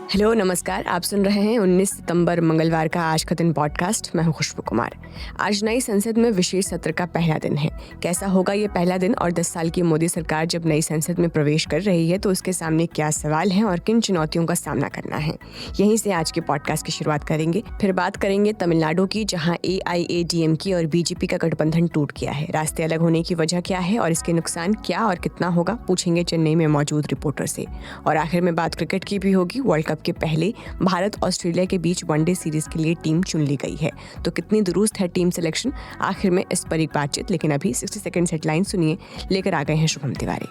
Hello नमस्कार। आप सुन रहे हैं 19 सितंबर मंगलवार का आज का दिन पॉडकास्ट। मैं हूं खुशबू कुमार। आज नई संसद में विशेष सत्र का पहला दिन है। कैसा होगा ये पहला दिन और 10 साल की मोदी सरकार जब नई संसद में प्रवेश कर रही है तो उसके सामने क्या सवाल हैं और किन चुनौतियों का सामना करना है, यहीं से आज के पॉडकास्ट की शुरुआत करेंगे। फिर बात करेंगे तमिलनाडु की, जहाँ AIADMK और बीजेपी का गठबंधन टूट गया है। रास्ते अलग होने की वजह क्या है और इसके नुकसान क्या और कितना होगा, पूछेंगे चेन्नई में मौजूद रिपोर्टर से। और आखिर में बात क्रिकेट की भी होगी। वर्ल्ड कप के पहले भारत ऑस्ट्रेलिया के बीच वनडे सीरीज के लिए टीम चुन ली गई है, तो कितनी दुरुस्त है टीम सिलेक्शन, आखिर में इस पर एक बातचीत। लेकिन अभी 60 सेकंड हेडलाइन सुनिए, लेकर आ गए हैं शुभम तिवारी।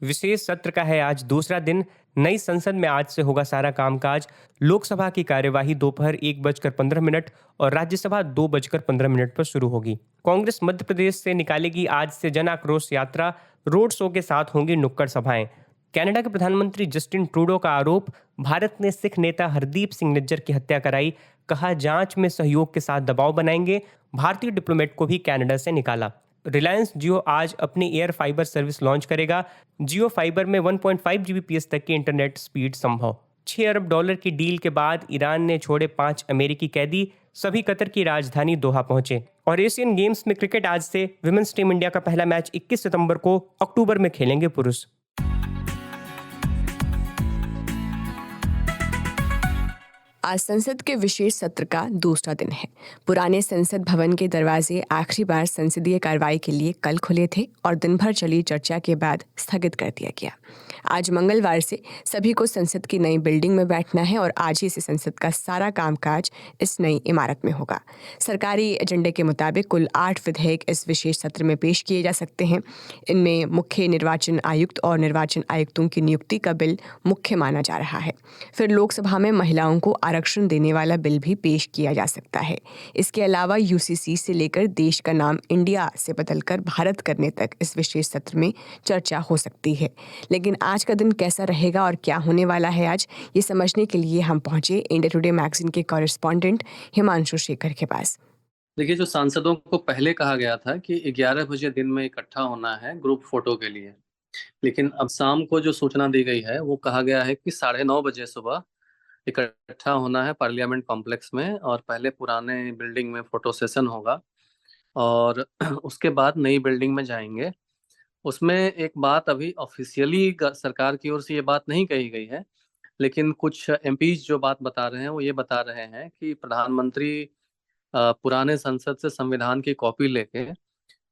विशेष सत्र का है आज दूसरा दिन। नई संसद में आज से होगा सारा कामकाज। लोकसभा की कार्यवाही दोपहर 1:15 और राज्यसभा 2:15 पर शुरू होगी। कांग्रेस मध्य प्रदेश से निकालेगी आज से जन आक्रोश यात्रा। रोड शो के साथ होंगी नुक्कड़ सभाएं। कनाडा के प्रधानमंत्री जस्टिन ट्रूडो का आरोप, भारत ने सिख नेता हरदीप सिंह निज्जर की हत्या कराई। कहा जांच में सहयोग के साथ दबाव बनाएंगे। भारतीय डिप्लोमेट को भी कनाडा से निकाला। रिलायंस जियो आज अपनी एयर फाइबर सर्विस लॉन्च करेगा। जियो फाइबर में 1.5 Gbps तक की इंटरनेट स्पीड संभव। $6 अरब की डील के बाद ईरान ने छोड़े 5 अमेरिकी कैदी। सभी कतर की राजधानी दोहा पहुंचे। और एशियन गेम्स में क्रिकेट आज से। विमेंस टीम इंडिया का पहला मैच 21 सितंबर को अक्टूबर में खेलेंगे पुरुष। आज संसद के विशेष सत्र का दूसरा दिन है। पुराने संसद भवन के दरवाजे आखिरी बार संसदीय कार्रवाई के लिए कल खुले थे और दिन भर चली चर्चा के बाद स्थगित कर दिया गया। आज मंगलवार से सभी को संसद की नई बिल्डिंग में बैठना है और आज ही से संसद का सारा कामकाज इस नई इमारत में होगा। सरकारी एजेंडे के मुताबिक कुल 8 विधेयक इस विशेष सत्र में पेश किए जा सकते हैं। इनमें मुख्य निर्वाचन आयुक्त और निर्वाचन आयुक्तों की नियुक्ति का बिल मुख्य माना जा रहा है। फिर लोकसभा में महिलाओं को आरक्षण देने वाला बिल भी पेश किया जा सकता है। इसके अलावा UCC से लेकर देश का नाम इंडिया से बदलकर भारत करने तक इस विशेष सत्र में चर्चा हो सकती है। लेकिन आज का दिन कैसा रहेगा और क्या होने वाला है आज, ये समझने के लिए हम पहुंचे इंडिया टुडे मैगजीन के कॉरेस्पॉन्डेंट हिमांशु शेखर के पास। देखिए, जो सांसदों को पहले कहा गया था कि 11 बजे दिन में इकट्ठा होना है ग्रुप फोटो के लिए, लेकिन अब शाम को जो सूचना दी गई है वो कहा गया है कि 9:30 बजे सुबह इकट्ठा होना है पार्लियामेंट कॉम्प्लेक्स में, और पहले पुराने बिल्डिंग में फोटो सेशन होगा और उसके बाद नई बिल्डिंग में जाएंगे। उसमें एक बात अभी ऑफिशियली सरकार की ओर से ये बात नहीं कही गई है, लेकिन कुछ MPs जो बात बता रहे हैं वो ये बता रहे हैं कि प्रधानमंत्री पुराने संसद से संविधान की कॉपी लेके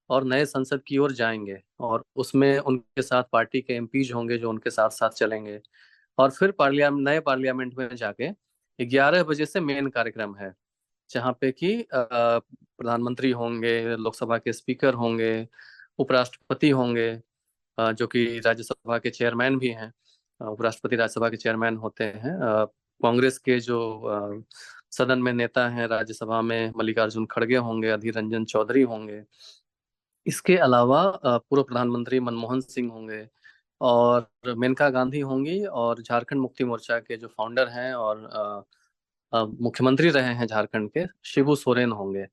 और नए संसद की ओर जाएंगे, और उसमें उनके साथ पार्टी के MPs होंगे जो उनके साथ साथ चलेंगे, और फिर नए पार्लियामेंट में जाके 11 बजे से मेन कार्यक्रम है, जहाँ पे कि प्रधानमंत्री होंगे, लोकसभा के स्पीकर होंगे, उपराष्ट्रपति होंगे, जो कि राज्यसभा के चेयरमैन भी हैं। उपराष्ट्रपति राज्यसभा के चेयरमैन होते हैं। कांग्रेस के जो सदन में नेता हैं राज्यसभा में, मल्लिकार्जुन खड़गे होंगे, अधीर रंजन चौधरी होंगे। इसके अलावा पूर्व प्रधानमंत्री मनमोहन सिंह होंगे और मेनका गांधी होंगी, और झारखंड मुक्ति मोर्चा के जो फाउंडर हैं और मुख्यमंत्री रहे हैं झारखंड के, शिबू सोरेन होंगे।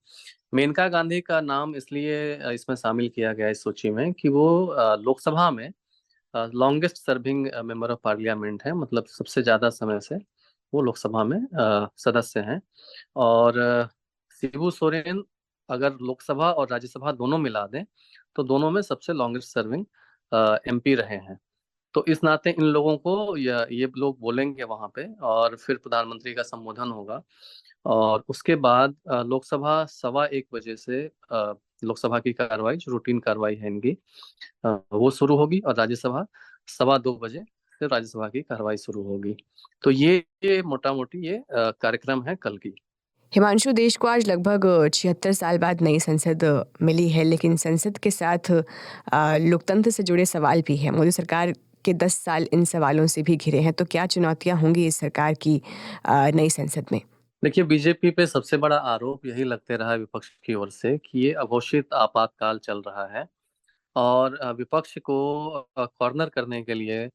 मेनका गांधी का नाम इसलिए इसमें शामिल किया गया इस सूची में कि वो लोकसभा में longest serving member of parliament है, मतलब सबसे ज्यादा समय से वो लोकसभा में सदस्य हैं। और शिबू सोरेन अगर लोकसभा और राज्यसभा दोनों मिला दें तो दोनों में सबसे लॉन्गेस्ट सर्विंग MP रहे हैं। तो इस नाते इन लोगों को ये लोग बोलेंगे वहां पे, और फिर प्रधानमंत्री का संबोधन होगा, और उसके बाद लोकसभा 1:15 बजे से लोकसभा की कार्रवाई, जो रूटीन कार्रवाई है इनकी, वो शुरू होगी, और राज्यसभा 2:15 बजे से राज्यसभा की कार्रवाई शुरू होगी। तो ये मोटा मोटी ये कार्यक्रम है कल की। हिमांशु, देश को आज लगभग 76 साल बाद नई संसद मिली है, लेकिन संसद के साथ लोकतंत्र से जुड़े सवाल भी हैं। मोदी सरकार के 10 साल इन सवालों से भी घिरे हैं, तो क्या चुनौतियां होंगी इस सरकार की नई संसद में? देखिए, बीजेपी पे सबसे बड़ा आरोप यही लगते रहा विपक्ष की ओर से कि ये अघोषित आपातकाल चल रहा है, और विपक्ष को कॉर्नर करने के लिए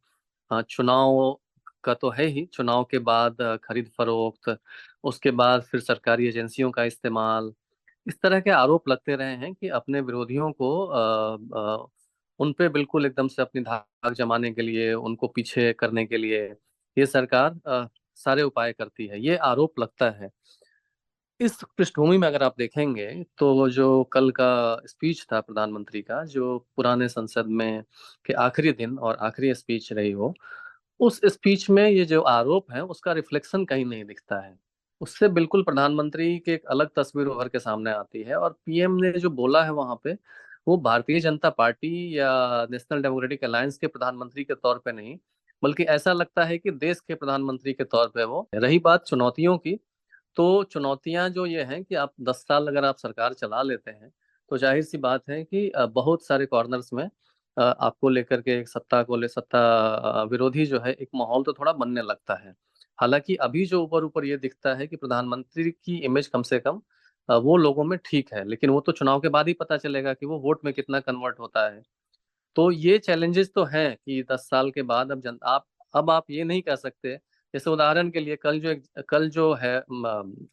चुनाव का तो है ही, चुनाव के बाद खरीद फरोख्त, उसके बाद फिर सरकारी एजेंसियों का इस्तेमाल, इस तरह के आरोप लगते रहे हैं कि अपने विरोधियों को उन पे बिल्कुल एकदम से अपनी धाक जमाने के लिए, उनको पीछे करने के लिए ये सरकार सारे उपाय करती है, ये आरोप लगता है। इस पृष्ठभूमि में अगर आप देखेंगे तो जो कल का स्पीच था प्रधानमंत्री का, जो पुराने संसद में के आखिरी दिन और आखिरी स्पीच रही हो, उस स्पीच में ये जो आरोप है उसका रिफ्लेक्शन कहीं नहीं दिखता है। उससे बिल्कुल प्रधानमंत्री की एक अलग तस्वीर उभर के सामने आती है, और पीएम ने जो बोला है वहां पे, वो भारतीय जनता पार्टी या नेशनल डेमोक्रेटिक अलायंस के प्रधानमंत्री के तौर पे नहीं, बल्कि ऐसा लगता है कि देश के प्रधानमंत्री के तौर पे वो। रही बात चुनौतियों की, तो चुनौतियां जो ये हैं कि आप 10 साल अगर आप सरकार चला लेते हैं, तो जाहिर सी बात है कि बहुत सारे कॉर्नर्स में आपको लेकर के एक सत्ता विरोधी जो है एक माहौल तो थोड़ा बनने लगता है। हालांकि अभी जो ऊपर ऊपर ये दिखता है कि प्रधानमंत्री की इमेज कम से कम वो लोगों में ठीक है, लेकिन वो तो चुनाव के बाद ही पता चलेगा कि वो वोट में कितना कन्वर्ट होता है। तो ये चैलेंजेस तो हैं कि 10 साल के बाद अब आप ये नहीं कह सकते। जैसे उदाहरण के लिए कल जो है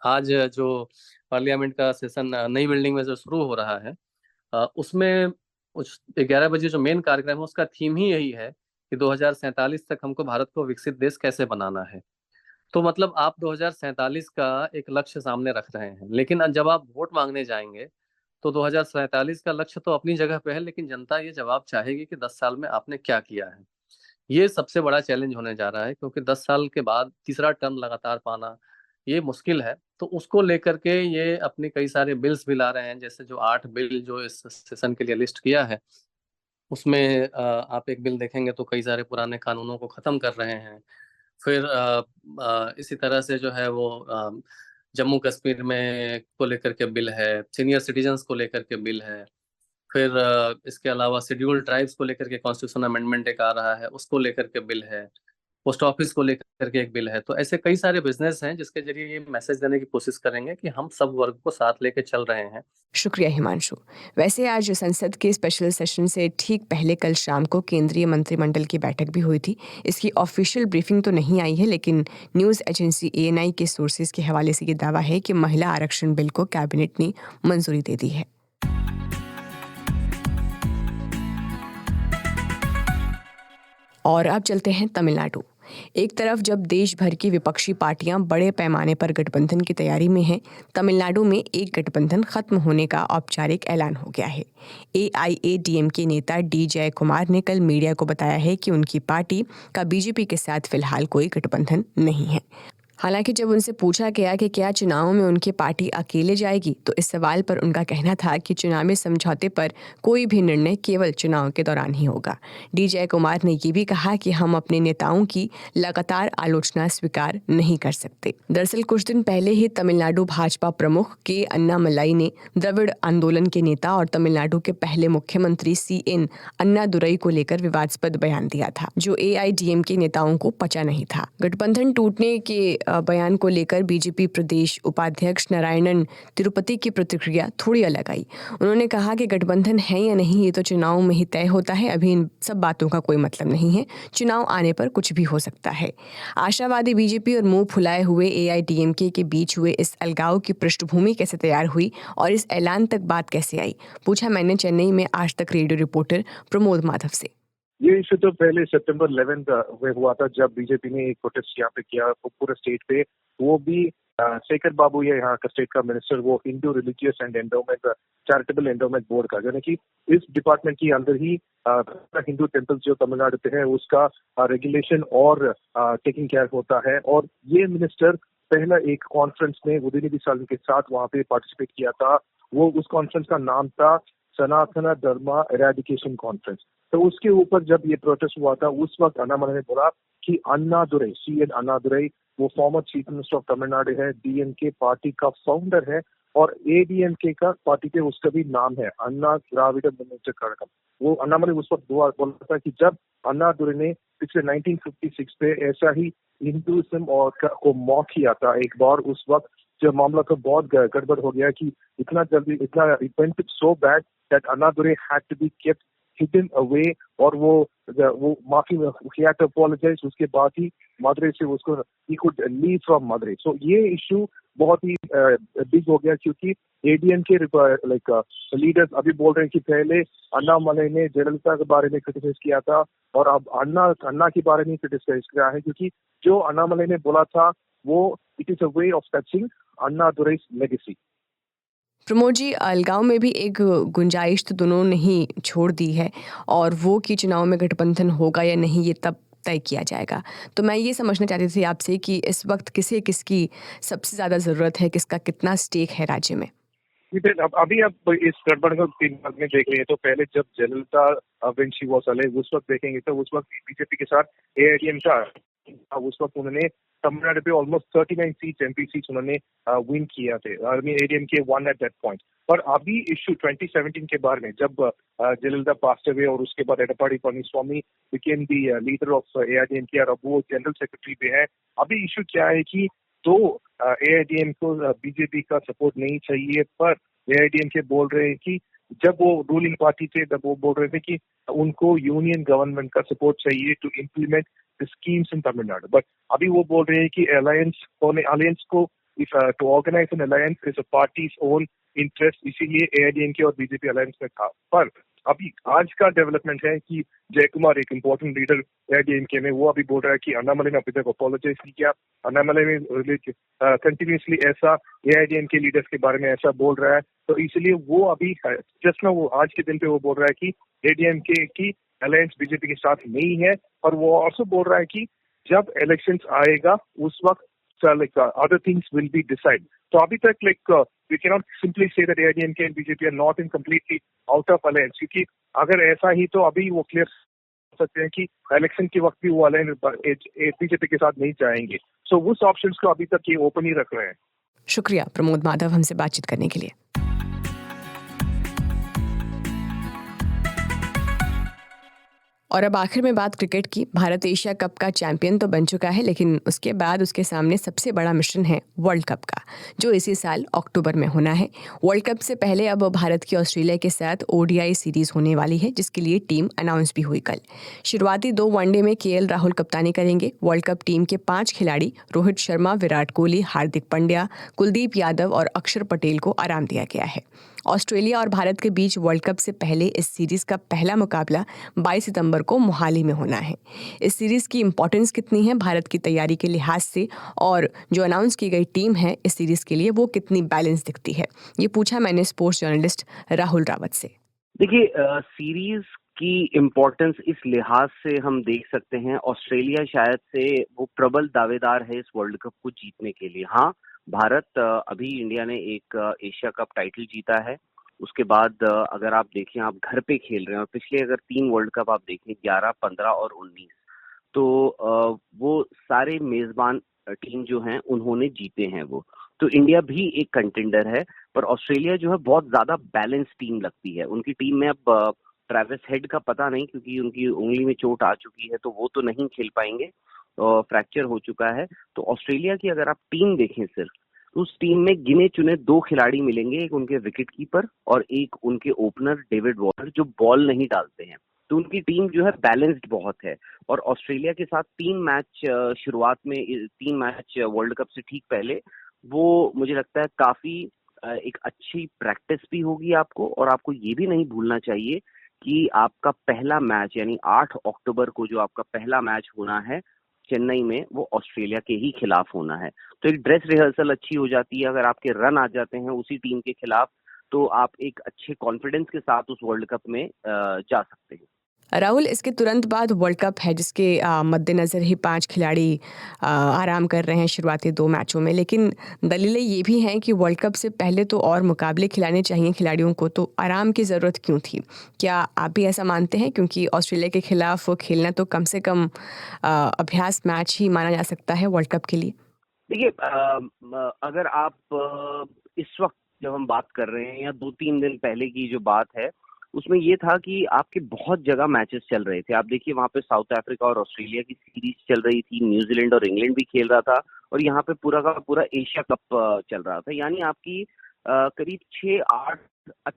आज जो पार्लियामेंट का सेशन नई बिल्डिंग में जो शुरू हो रहा है, उसमें उस 11 बजे जो मेन कार्यक्रम है उसका थीम ही यही है कि 2047 तक हमको भारत को विकसित देश कैसे बनाना है। तो मतलब आप 2047 का एक लक्ष्य सामने रख रहे हैं, लेकिन जब आप वोट मांगने जाएंगे तो 2047 का लक्ष्य तो अपनी जगह पे है, लेकिन जनता ये जवाब चाहेगी कि 10 साल में आपने क्या किया है। ये सबसे बड़ा चैलेंज होने जा रहा है, क्योंकि 10 साल के बाद तीसरा टर्म लगातार पाना ये मुश्किल है। तो उसको लेकर के ये अपने कई सारे बिल्स भी ला रहे हैं, जैसे जो 8 बिल जो इस सेशन के लिए लिस्ट किया है, उसमें आप एक बिल देखेंगे तो कई सारे पुराने कानूनों को खत्म कर रहे हैं। फिर इसी तरह से जो है वो जम्मू कश्मीर में को लेकर के बिल है, सीनियर सिटीजन्स को लेकर के बिल है। फिर इसके अलावा शेड्यूल ट्राइब्स को लेकर के कॉन्स्टिट्यूशन अमेंडमेंट एक आ रहा है, उसको लेकर के बिल है। पोस्ट ऑफिस को लेकर के एक बिल है। तो ऐसे कई सारे बिजनेस हैं जिसके जरिए ये मैसेज देने की कोशिश करेंगे कि हम सब वर्ग को साथ लेके चल रहे हैं। शुक्रिया हिमांशु। वैसे आज संसद के स्पेशल सेशन से ठीक पहले कल शाम को केंद्रीय मंत्रिमंडल की बैठक भी हुई थी। इसकी ऑफिशियल ब्रीफिंग तो नहीं आई है, लेकिन न्यूज़ एजेंसी एएनआई के सोर्सेज के हवाले से ये दावा है कि महिला आरक्षण बिल को कैबिनेट ने मंजूरी दे दी है। और अब चलते हैं तमिलनाडु। एक तरफ जब देश भर की विपक्षी पार्टियां बड़े पैमाने पर गठबंधन की तैयारी में हैं, तमिलनाडु में एक गठबंधन खत्म होने का औपचारिक ऐलान हो गया है। एआईएडीएमके नेता डी जयकुमार ने कल मीडिया को बताया है कि उनकी पार्टी का बीजेपी के साथ फिलहाल कोई गठबंधन नहीं है। हालांकि जब उनसे पूछा गया कि क्या चुनाव में उनकी पार्टी अकेले जाएगी, तो इस सवाल पर उनका कहना था कि चुनावी समझौते पर कोई भी निर्णय केवल चुनाव के दौरान ही होगा। डी जयकुमार ने ये भी कहा कि हम अपने नेताओं की लगातार आलोचना स्वीकार नहीं कर सकते। दरअसल कुछ दिन पहले ही तमिलनाडु भाजपा प्रमुख के अन्नामलाई ने द्रविड़ आंदोलन के नेता और तमिलनाडु के पहले मुख्यमंत्री CN अन्नादुरई को लेकर विवादास्पद बयान दिया था, जो एआईडीएमके नेताओं को पचा नहीं था। गठबंधन टूटने के बयान को लेकर बीजेपी प्रदेश उपाध्यक्ष नारायणन तिरुपति की प्रतिक्रिया थोड़ी अलग आई। उन्होंने कहा कि गठबंधन है या नहीं ये तो चुनाव में ही तय होता है, अभी इन सब बातों का कोई मतलब नहीं है, चुनाव आने पर कुछ भी हो सकता है। आशावादी बीजेपी और मुंह फुलाए हुए एआईडीएमके के बीच हुए इस अलगाव की पृष्ठभूमि कैसे तैयार हुई और इस ऐलान तक बात कैसे आई, पूछा मैंने चेन्नई में आज तक रेडियो रिपोर्टर प्रमोद माधव से। ये इशू तो पहले सितंबर 11 में हुआ था, जब बीजेपी ने एक प्रोटेस्ट यहाँ पे किया पूरे स्टेट पे। वो भी शेखर बाबू, ये यहाँ का स्टेट का मिनिस्टर, वो Hindu religious and endowment charitable endowment board का, यानी कि इस डिपार्टमेंट के अंदर ही हिंदू टेम्पल्स जो तमिलनाडु पे है उसका रेगुलेशन और टेकिंग केयर होता है। और ये मिनिस्टर पहला एक कॉन्फ्रेंस में उदयनिधि स्टालिन के साथ वहाँ पे पार्टिसिपेट किया था। वो उस कॉन्फ्रेंस का नाम था सनातन धर्मा एरेडिकेशन कॉन्फ्रेंस। तो उसके ऊपर जब ये प्रोटेस्ट हुआ था, उस वक्त अन्नामलाई ने बोला कि अन्नादुरई, CN अन्नादुरई, वो former chief minister of Tamil Nadu है, DMK पार्टी का फाउंडर है, और ADMK का पार्टी पे उसका भी नाम है, अन्ना द्राविड मुन्नेत्र कड़गम। वो अन्नामलाई उस वक्त बोला था कि जब अन्नादुरई ने पिछले 1956 पे ऐसा ही हिंदुइज्म और को मॉक किया था एक बार, उस वक्त जब मामला तो बहुत गड़बड़ हो गया कि इतना जल्दी it went so bad that Annadurai had to be kept hidden away, और वो माफी ही हैड टू अपॉलोजाइज। उसके बाद ही मदुरई से उसको ही could leave from Madurai. So ये इशू बहुत ही बिग हो गया, क्योंकि एडीएम के लीडर्स अभी बोल रहे हैं कि पहले अन्नामलई ने जयललिता के बारे में क्रिटिसाइज किया था और अब अन्ना के बारे में क्रिटिसाइज किया है, क्योंकि जो अन्नामलई ने बोला था वो it is a way of touching Anna Durai's legacy. Pramod ji, अलगाव में भी एक गुंजाइश तो दोनों ने ही छोड़ दी है और वो कि चुनाव में गठबंधन होगा या नहीं ये तब तय किया जाएगा। तो मैं ये समझना चाहती थी आपसे कि इस वक्त किसे किसकी सबसे ज़्यादा ज़रूरत है, किसका कितना स्टेक है राज्य में? अभी आप इस गठबंधन को 3 भाग में देख रहे हैं, तो पहले जब Jayalalithaa when she was alive उस वक्त देखेंगे तो उस वक्त बीजेपी के साथ एआईएडीएम का उस वक्त उन्होंने तमिलनाडु पे ऑलमोस्ट 39 सीट्स एमपी सीट्स उन्होंने विन किया थे। आई मीन एडीएम के वन एट दैट पॉइंट। पर अभी इशू 2017 के बारे में जब जयललिता पास्ट अवे और उसके बाद Edappadi Palaniswami became the leader of AIADMK के और अब वो जनरल सेक्रेटरी पे है। अभी इशू क्या है कि तो एआईएडीएम को बीजेपी का सपोर्ट नहीं चाहिए, पर एआईएडीएम के बोल रहे हैं कि जब वो रूलिंग पार्टी थे तब वो बोल रहे थे कि उनको यूनियन गवर्नमेंट का सपोर्ट चाहिए to implement the schemes in Tamil Nadu. But अभी वो बोल रहे हैं कि अलायंस को to organise an alliance is a parties own interest, इसीलिए एआईएडीएम के और बीजेपी अलायंस में था। पर अभी आज का डेवलपमेंट है कि जयकुमार, एक इम्पोर्टेंट लीडर एआईएडीएमके में, वो अभी बोल रहा है कि अन्नामलई ने अभी तक अपोलोजाइज नहीं किया। अन्नामलई ने कंटिन्यूसली ऐसा एआईएडीएम के लीडर्स के बारे में ऐसा बोल रहा है, तो इसलिए वो अभी जस्ट ना वो आज के दिन पे वो बोल रहा है कि एडीएमके की अलायंस बीजेपी के साथ नहीं है। और वो ऑल्सो बोल रहा है कि जब इलेक्शंस आएगा उस वक्त other things will be decided. So अभी तक we cannot simply say that AIADMK and BJP are not in completely out of alliance, क्योंकि अगर ऐसा ही तो अभी वो क्लियर सकते हैं कि इलेक्शन के वक्त भी वो अलायंस बीजेपी के साथ नहीं जाएंगे। सो उस ऑप्शंस को अभी तक ये ओपन ही रख रहे हैं। शुक्रिया प्रमोद माधव हमसे बातचीत करने के लिए। और अब आखिर में बात क्रिकेट की। भारत एशिया कप का चैंपियन तो बन चुका है, लेकिन उसके बाद उसके सामने सबसे बड़ा मिशन है वर्ल्ड कप का, जो इसी साल अक्टूबर में होना है। वर्ल्ड कप से पहले अब भारत की ऑस्ट्रेलिया के साथ ओडीआई सीरीज होने वाली है, जिसके लिए टीम अनाउंस भी हुई कल। शुरुआती 2 वनडे में केएल राहुल कप्तानी करेंगे। वर्ल्ड कप टीम के 5 खिलाड़ी रोहित शर्मा, विराट कोहली, हार्दिक पांड्या, कुलदीप यादव और अक्षर पटेल को आराम दिया गया है। ऑस्ट्रेलिया और भारत के बीच वर्ल्ड कप से पहले इस सीरीज का पहला मुकाबला 22 सितंबर को मोहाली में होना है। इस सीरीज की इंपॉर्टेंस कितनी है भारत की तैयारी के लिहाज से, और जो अनाउंस की गई टीम है इस सीरीज के लिए वो कितनी बैलेंस दिखती है, ये पूछा मैंने स्पोर्ट्स जर्नलिस्ट राहुल रावत से। देखिए, सीरीज की इम्पोर्टेंस इस लिहाज से हम देख सकते हैं, ऑस्ट्रेलिया शायद से वो प्रबल दावेदार है इस वर्ल्ड कप को जीतने के लिए। हाँ, भारत अभी इंडिया ने एक एशिया कप टाइटल जीता है। उसके बाद अगर आप देखें, आप घर पे खेल रहे हैं और पिछले अगर 3 वर्ल्ड कप आप देखें 11, 15 और 19, तो वो सारे मेजबान टीम जो हैं उन्होंने जीते हैं वो। तो इंडिया भी एक कंटेंडर है, पर ऑस्ट्रेलिया जो है बहुत ज्यादा बैलेंस टीम लगती है। उनकी टीम में अब ट्रेविस हेड का पता नहीं, क्योंकि उनकी उंगली में चोट आ चुकी है, तो वो तो नहीं खेल पाएंगे, फ्रैक्चर हो चुका है। तो ऑस्ट्रेलिया की अगर आप टीम देखें सिर्फ, तो उस टीम में गिने चुने 2 खिलाड़ी मिलेंगे, एक उनके विकेट कीपर और एक उनके ओपनर डेविड वार्नर, जो बॉल नहीं डालते हैं। तो उनकी टीम जो है बैलेंस्ड बहुत है। और ऑस्ट्रेलिया के साथ 3 मैच शुरुआत में, 3 मैच वर्ल्ड कप से ठीक पहले, वो मुझे लगता है काफी एक अच्छी प्रैक्टिस भी होगी आपको। और आपको ये भी नहीं भूलना चाहिए कि आपका पहला मैच यानी 8 अक्टूबर को जो आपका पहला मैच होना है चेन्नई में, वो ऑस्ट्रेलिया के ही खिलाफ होना है। तो एक ड्रेस रिहर्सल अच्छी हो जाती है। अगर आपके रन आ जाते हैं उसी टीम के खिलाफ, तो आप एक अच्छे कॉन्फिडेंस के साथ उस वर्ल्ड कप में जा सकते हैं। राहुल, इसके तुरंत बाद वर्ल्ड कप है, जिसके मद्देनज़र ही 5 खिलाड़ी आराम कर रहे हैं शुरुआती 2 मैचों में, लेकिन दलीलें ये भी हैं कि वर्ल्ड कप से पहले तो और मुकाबले खिलाने चाहिए खिलाड़ियों को, तो आराम की ज़रूरत क्यों थी? क्या आप भी ऐसा मानते हैं? क्योंकि ऑस्ट्रेलिया के खिलाफ खेलना तो कम से कम अभ्यास मैच ही माना जा सकता है वर्ल्ड कप के लिए। देखिए, अगर आप इस वक्त जब हम बात कर रहे हैं या 2-3 दिन पहले की जो बात है, उसमें ये था कि आपके बहुत जगह मैचेस चल रहे थे। आप देखिए, वहां पे साउथ अफ्रीका और ऑस्ट्रेलिया की सीरीज चल रही थी, न्यूजीलैंड और इंग्लैंड भी खेल रहा था, और यहाँ पे पूरा का पूरा एशिया कप चल रहा था। यानी आपकी करीब 6-8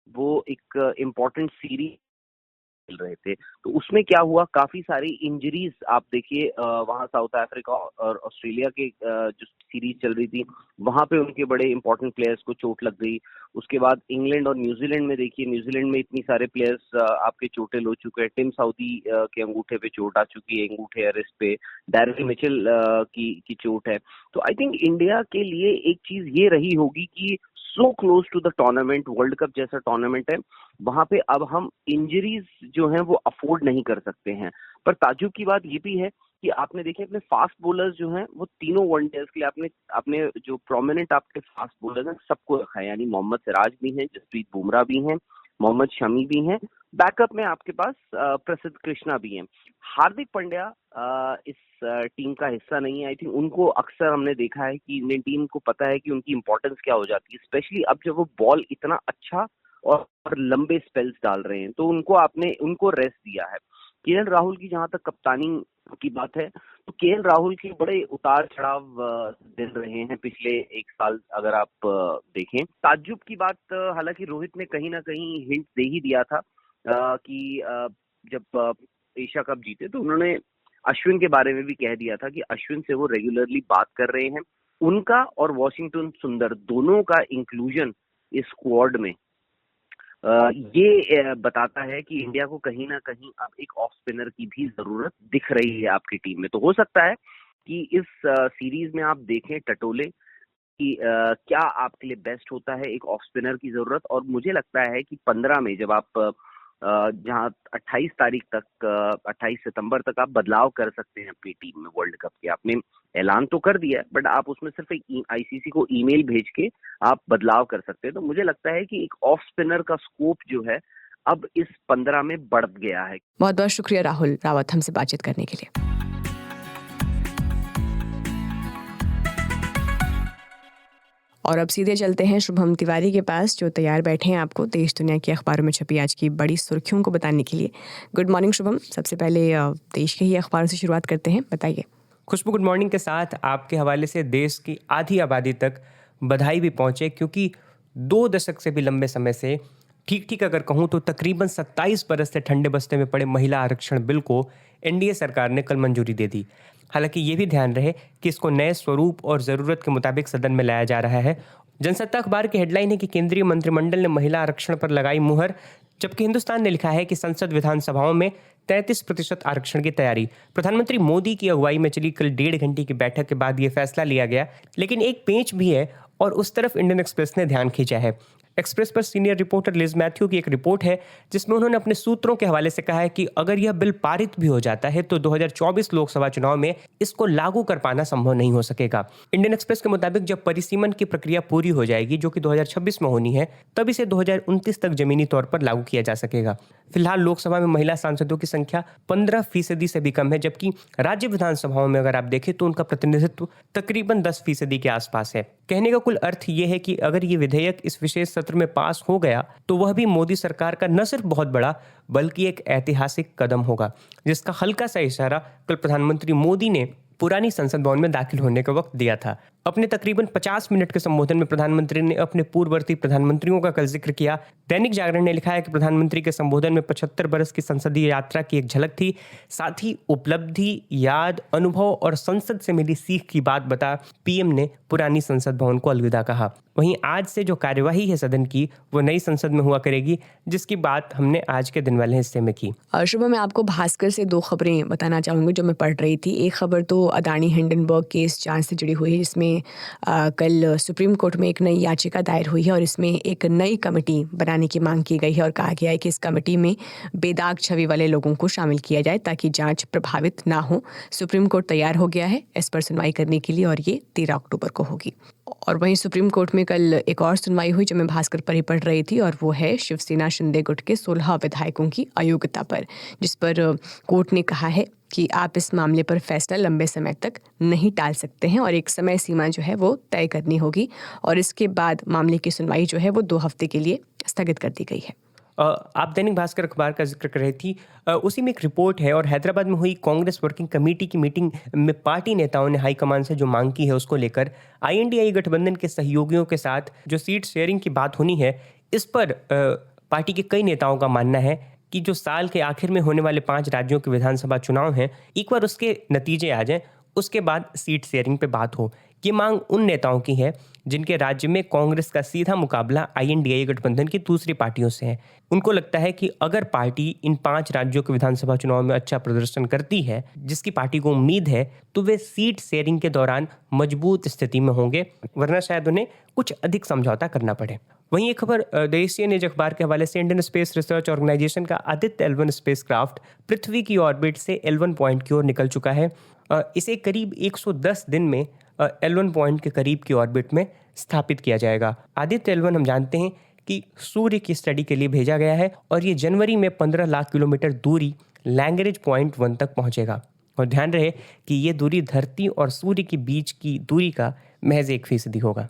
वो एक इम्पोर्टेंट सीरीज खेल रहे थे। तो उसमें क्या हुआ, काफी सारी इंजरीज आप देखिए, वहां साउथ अफ्रीका और ऑस्ट्रेलिया के जो सीरीज चल रही थी वहां पे उनके बड़े इंपॉर्टेंट प्लेयर्स को चोट लग गई। उसके बाद इंग्लैंड और न्यूजीलैंड में देखिए, न्यूजीलैंड में इतनी सारे प्लेयर्स आपके चोटिल हो चुके हैं। टिम साउदी के अंगूठे पे चोट आ चुकी है, अंगूठे रिस्ट पे। डैरिल मिचेल की चोट है। तो आई थिंक इंडिया के लिए एक चीज ये रही होगी कि so close to the tournament, world cup जैसा टूर्नामेंट है, वहां पे अब हम इंजरीज जो हैं वो अफोर्ड नहीं कर सकते हैं। पर ताज्जुब की बात ये भी है कि आपने देखे अपने फास्ट बॉलर्स जो हैं वो तीनों वनडेज के लिए आपने जो प्रोमिनेंट आपके फास्ट बॉलर्स हैं सबको रखा है। यानी मोहम्मद सिराज भी हैं, जसप्रीत बुमराह भी हैं, मोहम्मद शमी भी हैं, बैकअप में आपके पास प्रसिद्ध कृष्णा भी हैं। हार्दिक पांड्या इस टीम का हिस्सा नहीं है। आई थिंक उनको अक्सर हमने देखा है कि इंडियन टीम को पता है कि उनकी इंपॉर्टेंस क्या हो जाती है, स्पेशली अब जब वो बॉल इतना अच्छा और लंबे स्पेल्स डाल रहे हैं, तो उनको रेस्ट दिया है। केएल राहुल की जहां तक कप्तानी की बात है, तो केएल राहुल के बड़े उतार चढ़ाव दिन रहे हैं पिछले एक साल, अगर आप देखें। ताज्जुब की बात, हालांकि रोहित ने कहीं ना कहीं हिंट दे ही दिया था कि जब एशिया कप जीते तो उन्होंने अश्विन के बारे में भी कह दिया था कि अश्विन से वो रेगुलरली बात कर रहे हैं। उनका और वॉशिंगटन सुंदर दोनों का इंक्लूजन इस स्क्वाड में ये बताता है कि इंडिया को कहीं ना कहीं अब एक ऑफ स्पिनर की भी जरूरत दिख रही है आपकी टीम में। तो हो सकता है कि इस सीरीज में आप देखें टटोले कि क्या आपके लिए बेस्ट होता है एक ऑफ स्पिनर की जरूरत। और मुझे लगता है कि 15 में जब आप जहां 28 सितंबर तक आप बदलाव कर सकते हैं अपनी टीम में वर्ल्ड कप के। आपने ऐलान तो कर दिया है, बट आप उसमें सिर्फ एक आईसीसी को ईमेल भेज के आप बदलाव कर सकते हैं। तो मुझे लगता है कि एक ऑफ स्पिनर का स्कोप जो है अब इस 15 में बढ़ गया है। बहुत बहुत शुक्रिया राहुल रावत हमसे बातचीत करने के लिए। और अब सीधे चलते हैं शुभम तिवारी के पास, जो तैयार बैठे हैं आपको देश दुनिया की अखबारों में छपी आज की बड़ी सुर्खियों को बताने के लिए। Good morning Shubham. सबसे पहले देश के ही अखबारों से शुरुआत करते हैं, बताइए। खुशबू, गुड मॉर्निंग के साथ आपके हवाले से देश की आधी आबादी तक बधाई भी पहुंचे, क्योंकि 2 दशक से भी लंबे समय से, ठीक अगर कहूं तो तकरीबन 27 बरस से ठंडे बस्ते में पड़े महिला आरक्षण बिल को एनडीए सरकार ने कल मंजूरी दे दी। हालांकि ये भी ध्यान रहे कि इसको नए स्वरूप और ज़रूरत के मुताबिक सदन में लाया जा रहा है। जनसत्ता अखबार की हेडलाइन है कि केंद्रीय मंत्रिमंडल ने महिला आरक्षण पर लगाई मुहर, जबकि हिंदुस्तान ने लिखा है कि संसद विधानसभाओं में 33% आरक्षण की तैयारी। प्रधानमंत्री मोदी की अगुवाई में चली कल 1.5 घंटे की बैठक के बाद ये फैसला लिया गया। लेकिन एक पेंच भी है और उस तरफ इंडियन एक्सप्रेस ने ध्यान खींचा है। एक्सप्रेस पर सीनियर रिपोर्टर लिज मैथ्यू की एक रिपोर्ट है जिसमें उन्होंने अपने सूत्रों के हवाले से कहा है कि अगर यह बिल पारित भी हो जाता है तो 2024 लोकसभा चुनाव में इसको लागू कर पाना संभव नहीं हो सकेगा। इंडियन एक्सप्रेस के मुताबिक जब परिसीमन की प्रक्रिया पूरी हो जाएगी, जो कि 2026 में होनी है, तब इसे 2029 तक जमीनी तौर पर लागू किया जा सकेगा। फिलहाल लोकसभा में महिला सांसदों की संख्या 15% से भी कम है, जबकि राज्य विधानसभाओं में अगर आप देखें तो उनका प्रतिनिधित्व तकरीबन 10% के आसपास है। कहने का कुल अर्थ यह है कि अगर ये विधेयक इस विशेष सत्र में पास हो गया तो वह भी मोदी सरकार का न सिर्फ बहुत बड़ा बल्कि एक ऐतिहासिक कदम होगा, जिसका हल्का सा इशारा कल प्रधानमंत्री मोदी ने पुरानी संसद भवन में दाखिल होने के वक्त दिया था। अपने तकरीबन 50 मिनट के संबोधन में प्रधानमंत्री ने अपने पूर्ववर्ती प्रधानमंत्रियों का कल जिक्र किया। दैनिक जागरण ने लिखा है कि प्रधानमंत्री के संबोधन में 75 बरस की संसदीय यात्रा की एक झलक थी। साथ ही उपलब्धि, याद, अनुभव और संसद से मिली सीख की बात बता पीएम ने पुरानी संसद भवन को अलविदा कहा। वहीं आज से जो कार्यवाही है सदन की, वो नई संसद में हुआ करेगी, जिसकी बात हमने आज के दिन वाले हिस्से में की। शुभ, मैं आपको भास्कर से 2 खबरें बताना चाहूँगी जो मैं पढ़ रही थी। एक खबर तो अदानी हिंडनबर्ग केस जांच से जुड़ी हुई है, जिसमें कल सुप्रीम कोर्ट में एक नई याचिका दायर हुई है और इसमें एक नई कमेटी बनाने की मांग की गई है और कहा गया है कि इस कमेटी में बेदाग छवि वाले लोगों को शामिल किया जाए ताकि जांच प्रभावित ना हो। सुप्रीम कोर्ट तैयार हो गया है इस पर सुनवाई करने के लिए और ये 13 अक्टूबर को होगी। और वहीं सुप्रीम कोर्ट में कल एक और सुनवाई हुई जो मैं भास्कर पर ही पढ़ रही थी, और वो है शिवसेना शिंदे गुट के 16 विधायकों की अयोग्यता पर, जिस पर कोर्ट ने कहा है कि आप इस मामले पर फैसला लंबे समय तक नहीं टाल सकते हैं और एक समय सीमा जो है वो तय करनी होगी, और इसके बाद मामले की सुनवाई जो है वो 2 हफ्ते के लिए स्थगित कर दी गई है। आप दैनिक भास्कर अखबार का जिक्र कर रही थी, उसी में एक रिपोर्ट है। और हैदराबाद में हुई कांग्रेस वर्किंग कमेटी की मीटिंग में पार्टी नेताओं ने हाईकमान से जो मांग की है उसको लेकर INDI गठबंधन के सहयोगियों के साथ जो सीट शेयरिंग की बात होनी है, इस पर पार्टी के कई नेताओं का मानना है कि जो साल के आखिर में होने वाले 5 राज्यों के विधानसभा चुनाव हैं, एक बार उसके नतीजे आ जाएं, उसके बाद सीट शेयरिंग पे बात हो। ये मांग उन नेताओं की है जिनके राज्य में कांग्रेस का सीधा मुकाबला INDIA गठबंधन की दूसरी पार्टियों से है। उनको लगता है कि अगर पार्टी इन 5 राज्यों के विधानसभा चुनाव में अच्छा प्रदर्शन करती है, जिसकी पार्टी को उम्मीद है, तो वे सीट शेयरिंग के दौरान मजबूत स्थिति में होंगे, वरना शायद उन्हें कुछ अधिक समझौता करना पड़े। वहीं एक खबर द एशियन एज अखबार के हवाले से इंडियन स्पेस रिसर्च ऑर्गेनाइजेशन का आदित्य L1 स्पेसक्राफ्ट पृथ्वी की ऑर्बिट से L1 पॉइंट की ओर निकल चुका है। इसे करीब 110 दिन में L1 पॉइंट के करीब की ऑर्बिट में स्थापित किया जाएगा। आदित्य L1 हम जानते हैं कि सूर्य की स्टडी के लिए भेजा गया है और ये जनवरी में 15 लाख किलोमीटर दूरी लैंग्रेज पॉइंट 1 तक पहुंचेगा। और ध्यान रहे कि ये दूरी धरती और सूर्य के बीच की दूरी का महज 1% होगा।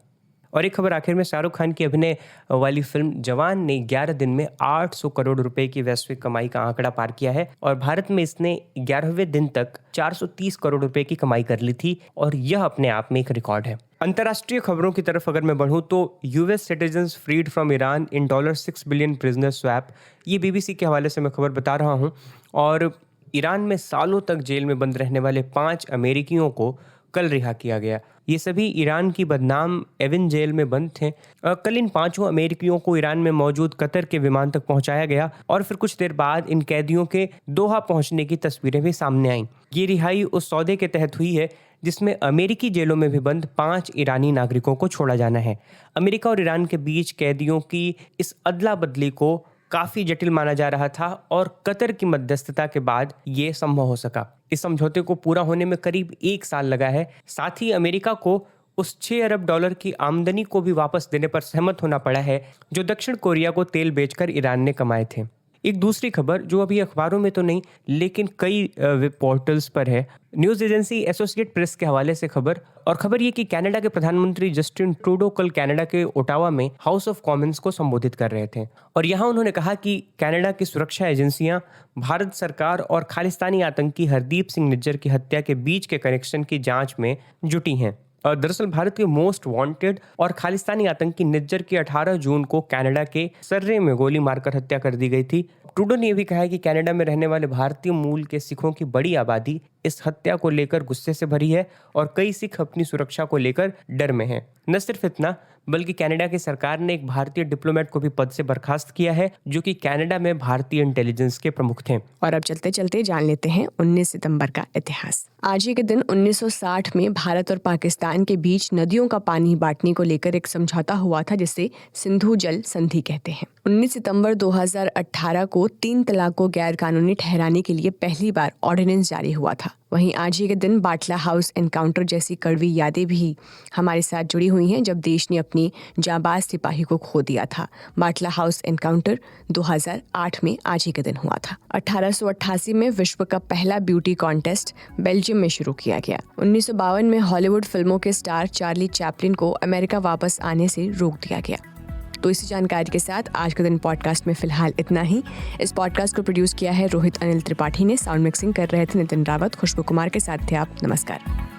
और एक खबर आखिर में, शाहरुख खान की अभिनय वाली फिल्म जवान ने 11 दिन में 800 करोड़ रुपए की वैश्विक कमाई का आंकड़ा पार किया है और भारत में इसने 11वें दिन तक 430 करोड़ रुपए की कमाई कर ली थी और यह अपने आप में एक रिकॉर्ड है। अंतर्राष्ट्रीय खबरों की तरफ अगर मैं बढ़ूं तो US citizens freed from Iran in $6 billion prisoner swap, ये BBC के हवाले से मैं खबर बता रहा हूं। और ईरान में सालों तक जेल में बंद रहने वाले 5 अमेरिकियों को कल रिहा किया गया। ये सभी ईरान की बदनाम एविन जेल में बंद थे। कल इन 5 अमेरिकियों को ईरान में मौजूद कतर के विमान तक पहुंचाया गया और फिर कुछ देर बाद इन कैदियों के दोहा पहुंचने की तस्वीरें भी सामने आईं। ये रिहाई उस सौदे के तहत हुई है जिसमें अमेरिकी जेलों में भी बंद 5 ईरानी नागरिकों को छोड़ा जाना है। अमेरिका और ईरान के बीच कैदियों की इस अदला बदली को काफी जटिल माना जा रहा था और कतर की मध्यस्थता के बाद ये संभव हो सका। इस समझौते को पूरा होने में करीब 1 साल लगा है। साथ ही अमेरिका को उस $6 अरब की आमदनी को भी वापस देने पर सहमत होना पड़ा है जो दक्षिण कोरिया को तेल बेचकर ईरान ने कमाए थे। एक दूसरी खबर जो अभी अखबारों में तो नहीं लेकिन कई वेब पोर्टल्स पर है, न्यूज़ एजेंसी एसोसिएट प्रेस के हवाले से खबर, और खबर ये कि कनाडा के प्रधानमंत्री जस्टिन ट्रूडो कल कनाडा के ओटावा में हाउस ऑफ कॉमन्स को संबोधित कर रहे थे और यहाँ उन्होंने कहा कि कनाडा की सुरक्षा एजेंसियां भारत सरकार और खालिस्तानी आतंकी हरदीप सिंह निज्जर की हत्या के बीच के कनेक्शन की जांच में जुटी हैं। और दरअसल भारत के मोस्ट वांटेड और खालिस्तानी आतंकी निज्जर की 18 जून को कनाडा के सर्रे में गोली मारकर हत्या कर दी गई थी। ट्रूडो ने यह भी कहा है कि कनाडा में रहने वाले भारतीय मूल के सिखों की बड़ी आबादी इस हत्या को लेकर गुस्से से भरी है और कई सिख अपनी सुरक्षा को लेकर डर में हैं। न सिर्फ इतना बल्कि कनाडा की सरकार ने एक भारतीय डिप्लोमेट को भी पद से बर्खास्त किया है जो कि कनाडा में भारतीय इंटेलिजेंस के प्रमुख थे। और अब चलते चलते जान लेते हैं 19 सितंबर का इतिहास। आज ही के दिन 1960 में भारत और पाकिस्तान के बीच नदियों का पानी बांटने को लेकर एक समझौता हुआ था जिसे सिंधु जल संधि कहते हैं। 19 सितंबर 2018 को 3 तलाक को गैर कानूनी ठहराने के लिए पहली बार ऑर्डिनेंस जारी हुआ था। वहीं आज ही के दिन बाटला हाउस एनकाउंटर जैसी कड़वी यादें भी हमारे साथ जुड़ी हुई हैं जब देश ने अपनी जांबाज सिपाही को खो दिया था। बाटला हाउस एनकाउंटर 2008 में आज ही के दिन हुआ था। 1888 में विश्व का पहला ब्यूटी कॉन्टेस्ट बेल्जियम में शुरू किया गया। 1952 में हॉलीवुड फिल्मों के स्टार चार्ली चैपलिन को अमेरिका वापस आने से रोक दिया गया। तो इसी जानकारी के साथ आज के दिन पॉडकास्ट में फिलहाल इतना ही। इस पॉडकास्ट को प्रोड्यूस किया है रोहित अनिल त्रिपाठी ने, साउंड मिक्सिंग कर रहे थे नितिन रावत, खुशबू कुमार के साथ थे आप। नमस्कार।